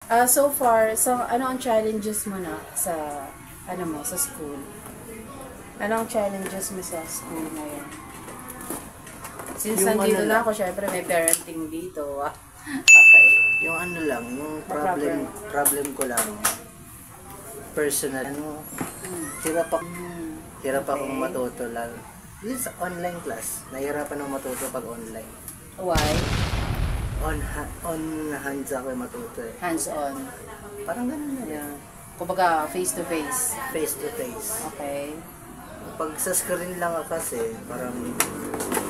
So far, ano ang challenges mo na sa, ano mo, sa school? Ano ang challenges mo sa school ngayon? Since Yung nandito ano na lang. ako, syempre may parenting dito. Okay. Yung ano lang, yung problem ko lang, personal, hirap akong matuto lang. Yun sa online class, nahihirapan akong matuto pag online. Why? On hands ako matuto eh. Hands-on. Parang ganun na. Yeah. Kumbaga, face-to-face. Face to face. Okay. Pag sa screen lang ako kasi, parang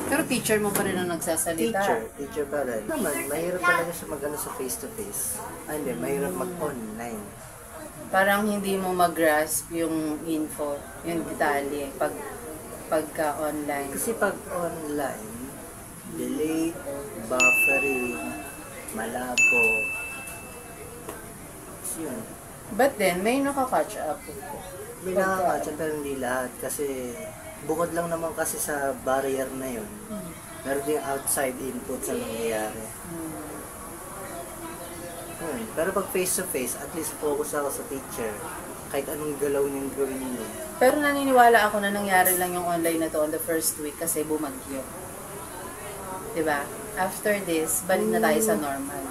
Pero teacher mo pa rin ang nagsasalita. teacher pa rin. Naman, mahirap talaga siya mag-ano sa face to face. Ay, hindi, mahirap mag-online. Parang hindi mo mag-grasp yung info, yung detalye, pagka online. Kasi pag online, delay, buffering, malabo. Yun. But then, may nakaka-catch up. May nakakatsa pero hindi lahat kasi bukod lang naman kasi sa barrier na yun. Meron din outside input sa nangyayari. Pero pag face to face, at least focus ako sa teacher. Kahit anong galaw niyong gawin niyo. Pero naniniwala ako na nangyari lang yung online na to on the first week kasi bumagyo. Diba? After this, balik na tayo sa normal.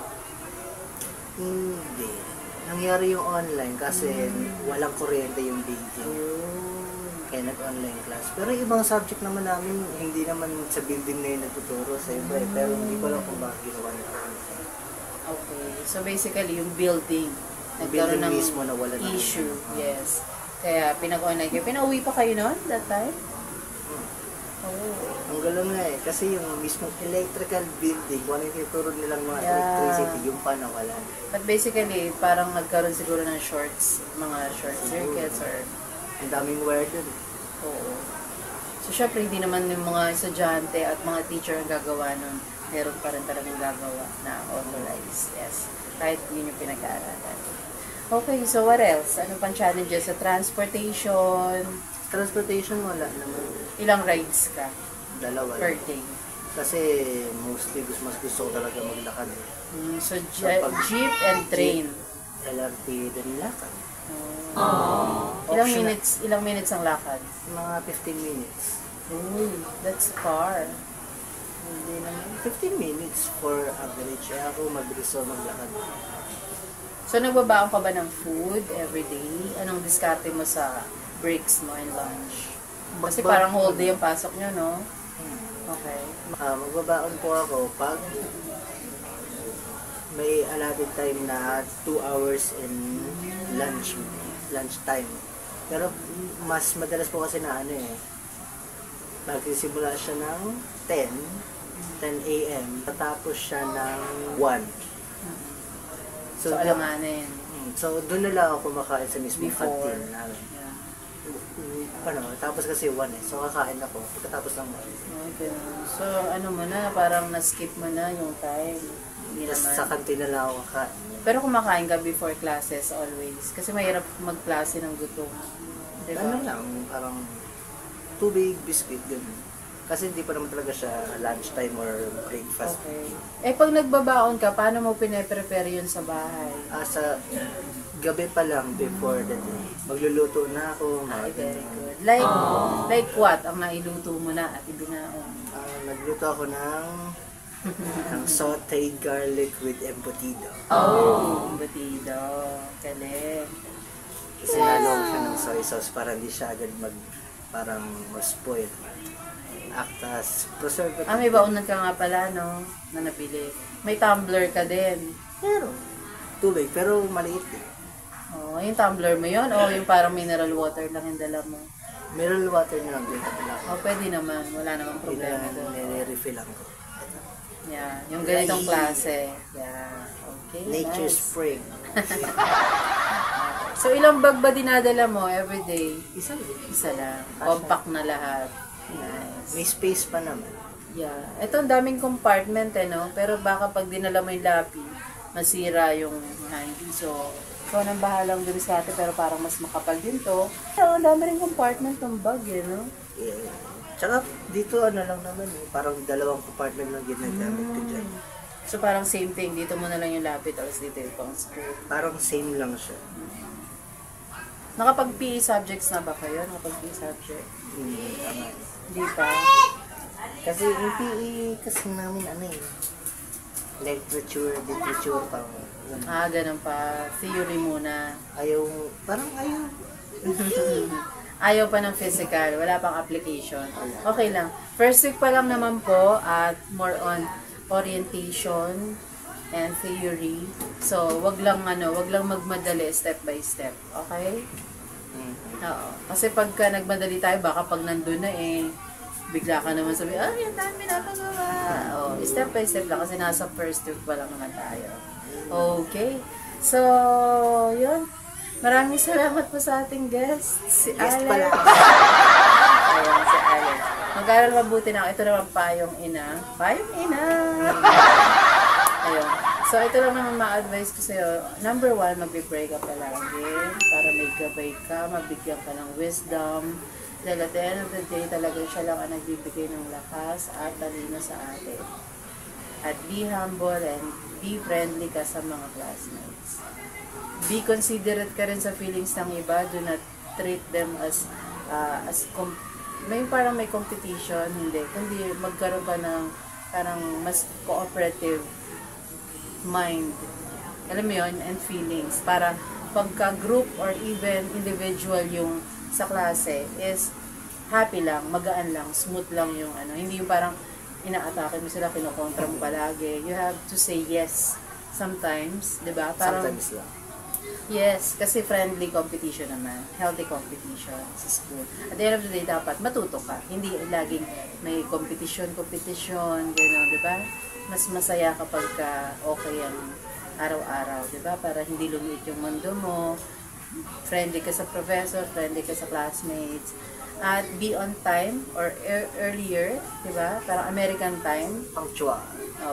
Hindi. Nangyari yung online kasi walang kuryente yung building. Kaya nag-online class. Pero yung ibang subject naman namin, hindi naman sa building na yung nagtuturo sa iba eh. Pero hindi ko lang kung bakit ginawa nila. Okay. So basically, yung building, nagkaroon Building ng mismo na wala ng issue. Yes. Kaya pinag-online kayo. Pinauwi pa kayo noon that time? Oh. Ang galaw nga eh. Kasi yung mismong electrical building, kung ano yung tinuturo nilang mga Yeah. electricity, yung pa nawala. But basically, parang nagkaroon siguro ng shorts, mga short circuits or... Ang daming wire dun. Oo. So, syempre, hindi naman yung mga estudyante at mga teacher ang gagawa nun. Meron pa rin talagang gagawa na authorized. Yes. Kahit yun yung pinag-aaralan. Okay, so what else? Ano pang challenges sa transportation? Transportation wala naman. Ilang rides ka Dalawa. per day? Kasi mostly mas gusto ko talaga maglakad. So, pag- jeep and train. LRT din lakad. Ilang Optional. minutes ang lakad? Mga 15 minutes. Uy, that's far. Hindi naman. 15 minutes for average. Eh ako mabilis ako maglakad. So, nagbabaon ka ba ng food every day? Anong diskarte mo sa breaks mo and lunch? Kasi parang whole day ang pasok nyo, no? Okay. Magbabaon po ako pag may allotted time na 2 hours in lunch time. Pero mas madalas po kasi na ano eh, magsisimula siya ng 10 a.m. Tatapos siya ng 1. So, alanganin. So doon na lang ako kumakain sa mismong Before. canteen namin. Yeah. Tapos kasi 1 eh. So kakain ako pagkatapos ng 1. Okay. So, ano mo na, parang na-skip mo na yung time. Hindi Tapos naman. sa canteen na lang ako kakain. Pero kumakain ka before classes always. Kasi mahirap magklase ng gutom. Diba? Ano lang, parang tubig, biscuit, gano'n. Kasi hindi pa naman talaga siya lunchtime or breakfast. Okay. Eh, pag nagbabaon ka, paano mo pine-prepare yun sa bahay? Sa gabi pa lang before the day, magluluto na ako. Ay, very good. Like what ang nailuto mo na at ibinaon? Nagluto ako ng sauteed garlic with embutido. Oh, batido. Galing. Kasi nalong siya ng soy sauce para hindi siya agad parang ma-spoil. Actas, preservative. May baunan ka nga pala, no? Na nabili. May tumbler ka din. Pero, tubig, pero maliit eh. Oh, yung tumbler mo yun? O yung parang mineral water lang yung dala mo? Mineral water na lang din pala. Oh, pwede naman. Wala namang problema doon. Nire-refill lang ko. Yeah, yung ganitong klase. Yeah. Okay, Nature nice. Spring. So, ilang bag ba dinadala mo everyday? Isa lang. Isa lang. Compact na lahat. Nice. May space pa naman. Yeah. Ito, ang daming compartment no? Pero baka pag dinala mo yung lapi, masira yung handy. So, ikaw nang bahalang dun sa atin, pero parang mas makapal din to. So, ang dami rin compartment ng bag, no? Yeah. Tsaka dito ano lang naman eh, parang 2 compartment lang ginagamit ko dyan. So parang same thing, dito mo na lang yung lapit, tapos dito yung pang school. Parang same lang siya. Nakapag-PE subjects na ba kayo? Nakapag-PE subject? Hindi, tama. Hindi pa. Kasi yung PE kasi namin literature pa. Ganun pa. Theory muna. Ayaw, parang ayaw. Ayaw pa ng physical, wala pang application. Okay lang. First week pa lang naman po at more on orientation and theory. So, wag lang magmadali step by step. Okay? Oo. Kasi pagka nagmadali tayo, baka pag nandun na bigla ka naman sabi, ang dami napagawa. Step by step lang kasi nasa first week pa lang naman tayo. Okay. So, yun. Maraming salamat po sa ating guest, si Guest Alex. pala. Ayan, si Alex. Mag-aral mabuti na. Ito naman payong ina. Payong ina! Ayun. So, ito lang naman ma-advise ko sa'yo. Number 1, mag-pray ka palagi para may gabay ka, mabigyan ka ng wisdom. Dahil at the end of the day, talaga siya lang ang nagbibigay ng lakas at talino sa atin. At be humble and be friendly ka sa mga classmates. Be considerate ka rin sa feelings ng iba. Do not treat them as parang may competition. Hindi. Kundi magkaroon ka ng parang mas cooperative mind. Alam mo yun? And feelings. Para pagka group or even individual yung sa klase is happy lang, magaan lang, smooth lang yung Hindi yung parang ina-atake mo sila, kinokontra mo palagi. You have to say yes sometimes, di ba? Sometimes lang. Yes, kasi friendly competition naman. Healthy competition sa school. At the end of the day, dapat matuto ka. Hindi laging may competition, gano'n, di ba? Mas masaya kapag okay ang araw-araw, di ba? Para hindi lumiit yung mundo mo. Friendly ka sa professor, friendly ka sa classmates. At be on time or earlier, di ba? Parang American time. Punctual.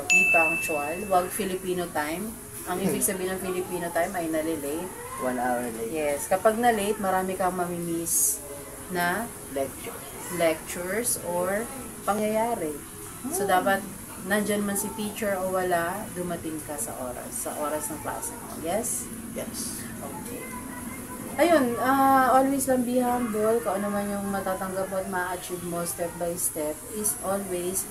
Be punctual. Huwag Filipino time. Ang ibig sabihin ng Filipino time ay nalilate. 1 hour late. Yes. Kapag na-late, marami kang mamimiss na lectures or pangyayari. So, dapat nandyan man si teacher o wala, dumating ka sa oras ng klase mo. Yes? Yes. Okay. Ayun, always lang be humble. Kung ano man yung matatanggap mo at ma-achieve mo step by step is always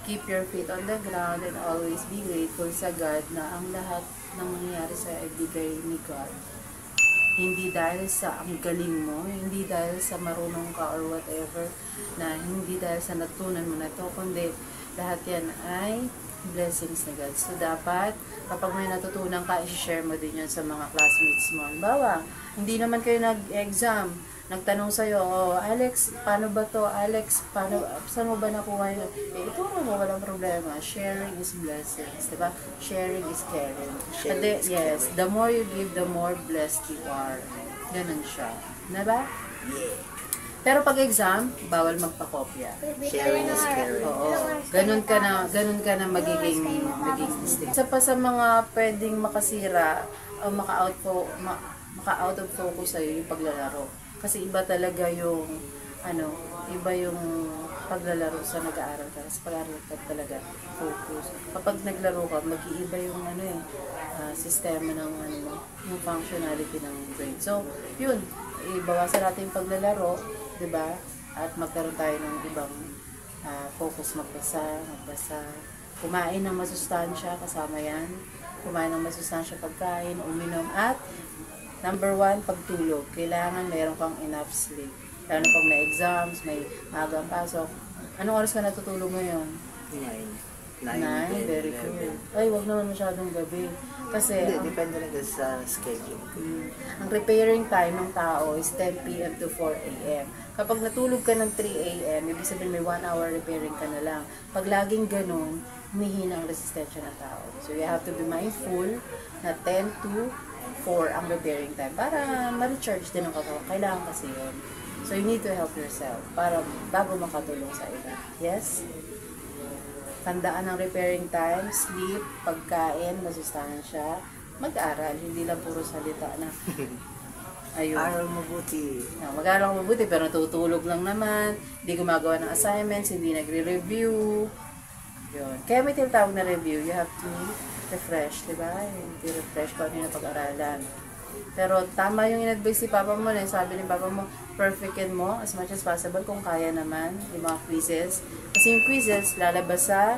keep your feet on the ground and always be grateful sa God na ang lahat ng nangyayari sa ay bigay ni God. Hindi dahil sa ang galing mo, hindi dahil sa marunong ka or whatever, na hindi dahil sa natunan mo na to, kundi lahat yan ay blessings ni God. So, dapat, kapag may natutunan ka, i-share mo din yan sa mga classmates mo. Bawa, hindi naman kayo nag-exam. Nagtanong sa'yo, Alex, paano ba to? Alex, saan mo ba nakuha yun? Ituro mo, walang problema. Sharing is blessings. Diba? Sharing is caring. Yes, the more you give, the more blessed you are. Ganun siya. Diba? Yeah. Pero pag exam, bawal magpakopya. Sharing is caring. Oo. Ganun ka na magiging mistake. Isa pa sa mga pwedeng makasira o maka-out of focus sa'yo yung paglalaro. Kasi iba talaga yung iba yung paglalaro sa nag-aaral ka. Sa pag-aaral ka talaga focus. Kapag naglaro ka, mag-iiba yung sistema ng yung functionality ng brain. So, yun, ibawasan natin yung paglalaro, 'di ba? At magkaroon tayo ng ibang focus, magbasa, kumain ng masustansya, kasama yan. Kumain ng masustansya pagkain, uminom, at number 1, pagtulog. Kailangan mayroon kang enough sleep. Lalo na pag may exams, may maagang pasok. Anong oras ka natutulog ngayon? 9, very good. Ay, wag naman masyadong gabi. Kasi, depende rin sa schedule. Ang repairing time ng tao is 10 p.m. to 4 a.m. Kapag natulog ka ng 3 a.m., ibig sabihin may 1 hour repairing ka na lang. Pag laging ganun, humihina ang resistensya ng tao. So, you have to be mindful na 10 to 4 ang repairing time para ma-recharge din ang katawan. Kailangan kasi yun. So, you need to help yourself para bago makatulong sa iba. Yes? Tandaan ang repairing time, sleep, pagkain, masustansya, mag-aral. Hindi lang puro salita na ayun. Aral mabuti. Mag-aral mabuti pero natutulog lang naman, hindi gumagawa ng assignments, hindi nagre-review. Yun. Kaya may tinatawag na review. You have to refresh, di ba? I-refresh ko ano yung napag-aralan. Pero tama yung in-advise si Papa mo. Sabi ni Papa mo, perfectin mo as much as possible kung kaya naman yung mga quizzes. Kasi yung quizzes lalabas sa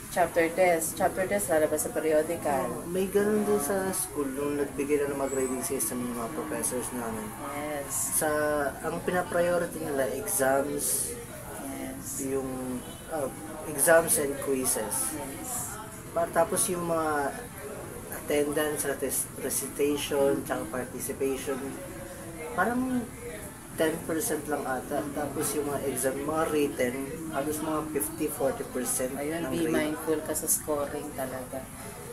chapter test. Chapter test lalabas sa periodical. May ganun din sa school nung nagbigay na ng mga grading system yung mga professors namin. Yes. Ang pina-priority nila, exams, Yes. yung exams and quizzes. Yes. Tapos yung mga attendance, recitation, tsaka participation, parang 10% lang ata. Tapos yung mga exam, mga written, halos mga 50-40% Ayun, ng be grade. mindful ka sa scoring talaga.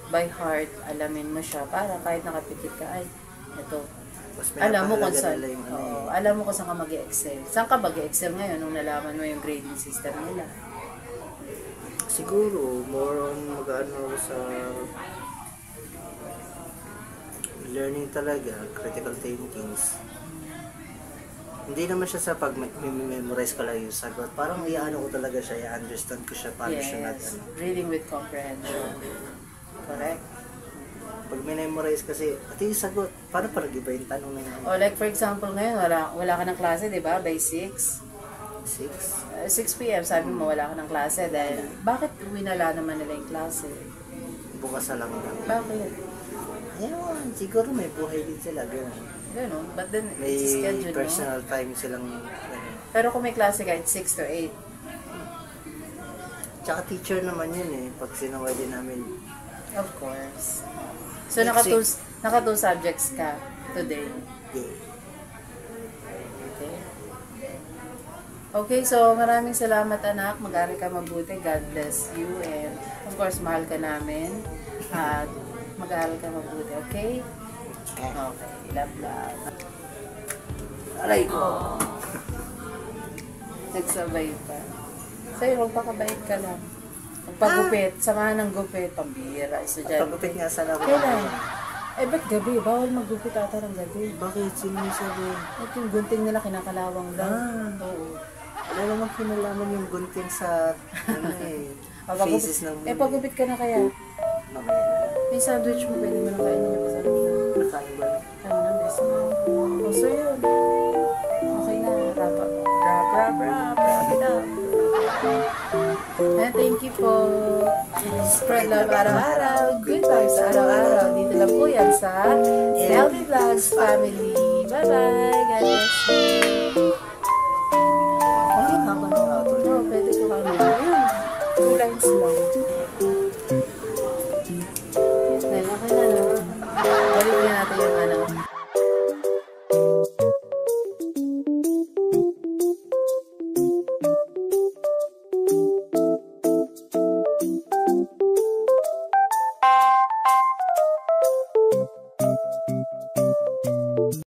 By heart, alamin mo siya para kahit nakapikit ka, ay, ito. Mas Alam mo kung pinapahalaga saan, nila yung ano oo, eh. alam mo kung saan ka mag-excel. Saan ka mag-excel ngayon nung nalaman mo yung grading system nila? Siguro, more on mag-ano sa learning talaga, critical thinkings. Hindi naman siya sa pag-memorize ka lang yung sagot. Parang iyaano ko talaga siya, i-understand ko siya, paano siya Yes, reading with comprehension. Correct. Pag memorize kasi, ito yung sagot, paano pa nag-iba yung tanong na yun? O like for example ngayon, wala ka ng klase, di ba? By 6. 6? 6 p.m. sabi mo wala ka ng klase dahil bakit winala naman nila yung klase? Bukas na lang lang. Bakit? Ayun, siguro may buhay din sila, gano'n. Ganun. But then, May it's scheduled, no? personal time silang, ano. Pero kung may klase ka, it's 6 to 8. Tsaka teacher naman yun eh, pag sinaway din namin. Of course. So, naka 2 subjects ka today. Yeah. Okay. Okay, so maraming salamat anak. Mag-aral ka mabuti. God bless you. And of course, mahal ka namin. At mag-aral ka mabuti. Okay? Okay. Love, love. Aray ko. Nagsabay pa. Sa'yo, magpakabait ka lang. Magpagupit. Samahan ng gupit. Pambira. Estudyante. Pagupit nga sana ako. Kailan? Eh, ba't gabi? Bawal maggupit ata ng gabi. Bakit? Sino yung sabi? At yung gunting nila kinakalawang lang. Oo. Wala namang kinalaman yung gunting sa, ano eh, faces ng Eh, pagupit ka na kaya. mamaya na. May sandwich mo, pwede mo na kainin yung sandwich. Nakain ba? Ano na, best mo. O, so yun. Okay na. Wrap it up. And thank you po. Spread love araw-araw. Good vibes araw-araw. Dito lang po yan sa Healthy Vlogs Family. Bye-bye. God bless you. Habang Oo, pwede po kami.